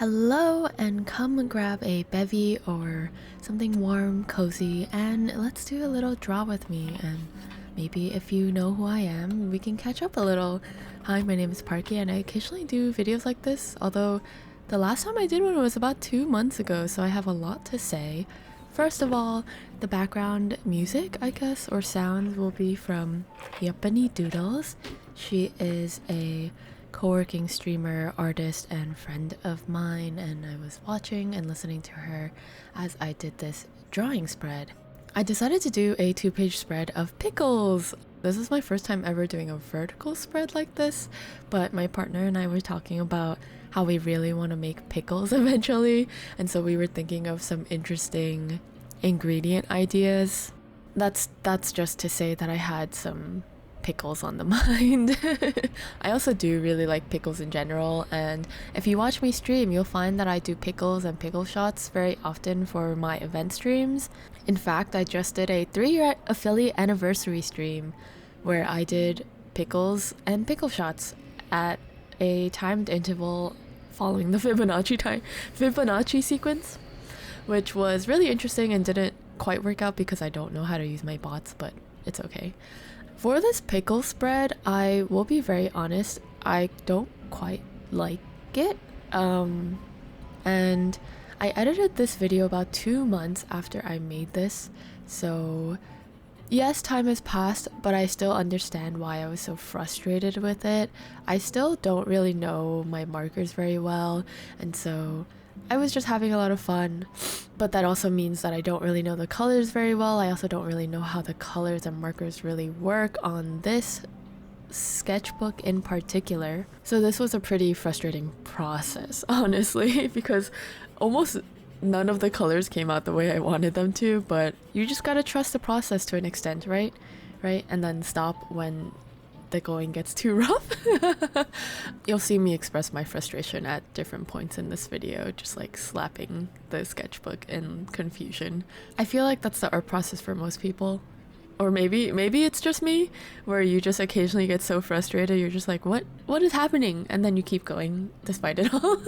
Hello, and come grab a bevy or something warm, cozy, and let's do a little draw with me. And maybe if you know who I am, we can catch up a little. Hi, my name is Parky, and I occasionally do videos like this, although the last time I did one was about 2 months ago, so I have a lot to say. First of all, the background music, I guess, or sounds will be from Yuppany Doodles. She is a co-working streamer, artist, and friend of mine, and I was watching and listening to her as I did this drawing spread. I decided to do a 2-page spread of pickles. This is my first time ever doing a vertical spread like this, but my partner and I were talking about how we really want to make pickles eventually, and so we were thinking of some interesting ingredient ideas. That's just to say that I had some pickles on the mind. I also do really like pickles in general, and if you watch me stream, you'll find that I do pickles and pickle shots very often for my event streams. In fact, I just did a 3-year affiliate anniversary stream where I did pickles and pickle shots at a timed interval following the Fibonacci sequence, which was really interesting and didn't quite work out because I don't know how to use my bots, but it's okay. For this pickle spread, I will be very honest, I don't quite like it. And I edited this video about 2 months after I made this, so yes, time has passed, but I still understand why I was so frustrated with it. I still don't really know my markers very well, and so I was just having a lot of fun, but that also means that I don't really know the colors very well. I also don't really know how the colors and markers really work on this sketchbook in particular. So this was a pretty frustrating process, honestly, because almost none of the colors came out the way I wanted them to, but you just gotta trust the process to an extent, right? And then stop when the going gets too rough. You'll see me express my frustration at different points in this video, just like slapping the sketchbook in confusion. I feel like that's the art process for most people. Or maybe it's just me, where you just occasionally get so frustrated, you're just like, what is happening? And then you keep going despite it all.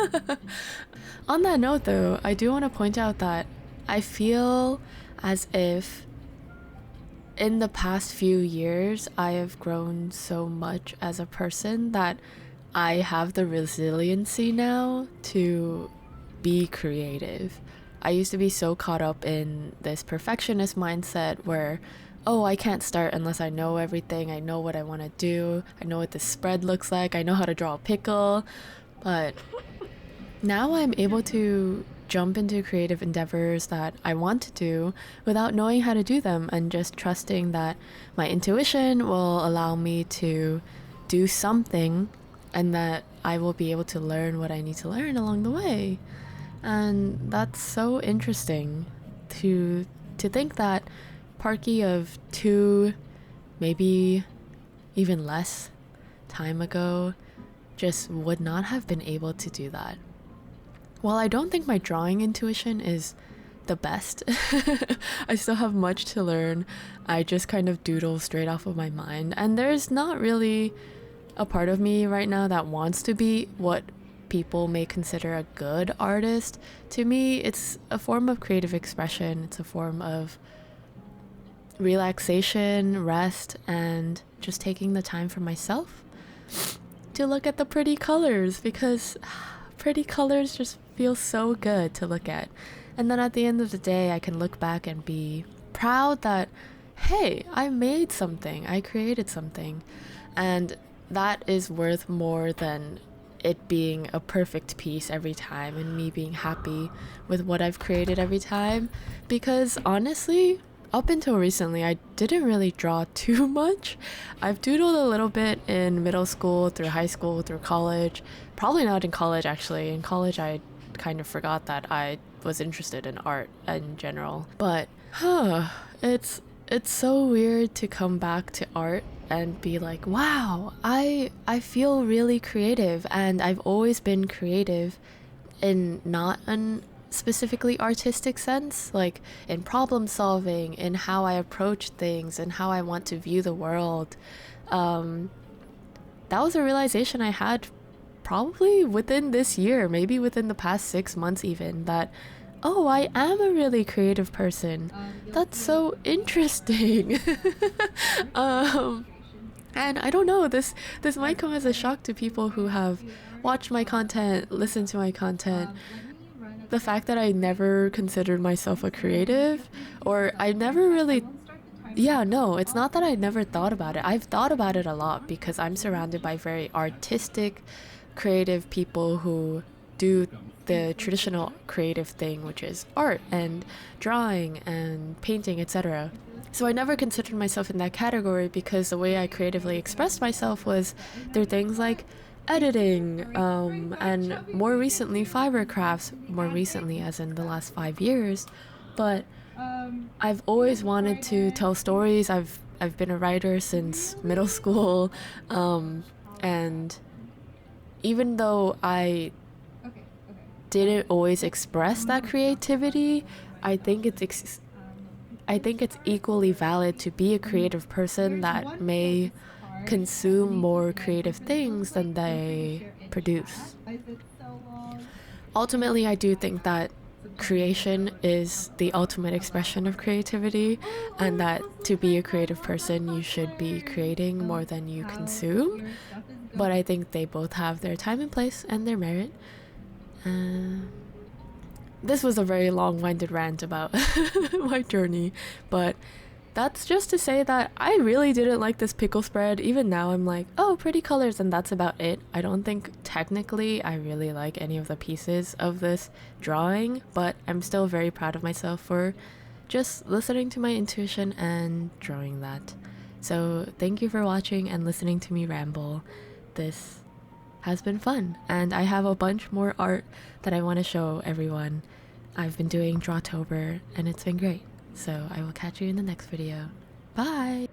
On that note though, I do want to point out that I feel as if in the past few years, I have grown so much as a person that I have the resiliency now to be creative. I used to be so caught up in this perfectionist mindset where, oh, I can't start unless I know everything, I know what I want to do, I know what the spread looks like, I know how to draw a pickle. But now I'm able to jump into creative endeavors that I want to do without knowing how to do them, and just trusting that my intuition will allow me to do something and that I will be able to learn what I need to learn along the way. And that's so interesting to think that Parky of 2, maybe even less time ago, just would not have been able to do that. While I don't think my drawing intuition is the best, I still have much to learn. I just kind of doodle straight off of my mind, and there's not really a part of me right now that wants to be what people may consider a good artist. To me, it's a form of creative expression, it's a form of relaxation, rest, and just taking the time for myself to look at the pretty colors, because pretty colors just feel so good to look at. And then at the end of the day, I can look back and be proud that, hey, I made something, I created something. And that is worth more than it being a perfect piece every time and me being happy with what I've created every time. Because honestly, up until recently, I didn't really draw too much. I've doodled a little bit in middle school, through high school, through college. Probably not in college, actually. In college, I kind of forgot that I was interested in art in general. But, it's so weird to come back to art and be like, wow, I feel really creative, and I've always been creative in not an specifically artistic sense, like in problem solving, in how I approach things, and how I want to view the world. That was a realization I had probably within this year, maybe within the past 6 months even, that oh, I am a really creative person. That's so interesting. um and I don't know, this might come as a shock to people who have watched my content, listened to my content. The fact that I never considered myself a creative, or I never really, yeah, no, it's not that I never thought about it. I've thought about it a lot because I'm surrounded by very artistic, creative people who do the traditional creative thing, which is art and drawing and painting, etc. So I never considered myself in that category because the way I creatively expressed myself was through things like editing, and more recently fiber crafts, more recently as in the last 5 years. But I've always wanted to tell stories. I've been a writer since middle school, and even though I didn't always express that creativity, I think I think it's equally valid to be a creative person that may consume more creative things than they produce. Ultimately, I do think that creation is the ultimate expression of creativity, and that to be a creative person, you should be creating more than you consume. But I think they both have their time and place and their merit. This was a very long-winded rant about my journey, but that's just to say that I really didn't like this pickle spread. Even now I'm like, oh, pretty colors, and that's about it. I don't think technically I really like any of the pieces of this drawing, but I'm still very proud of myself for just listening to my intuition and drawing that. So thank you for watching and listening to me ramble. This has been fun, and I have a bunch more art that I want to show everyone. I've been doing Drawtober and it's been great. So I will catch you in the next video. Bye!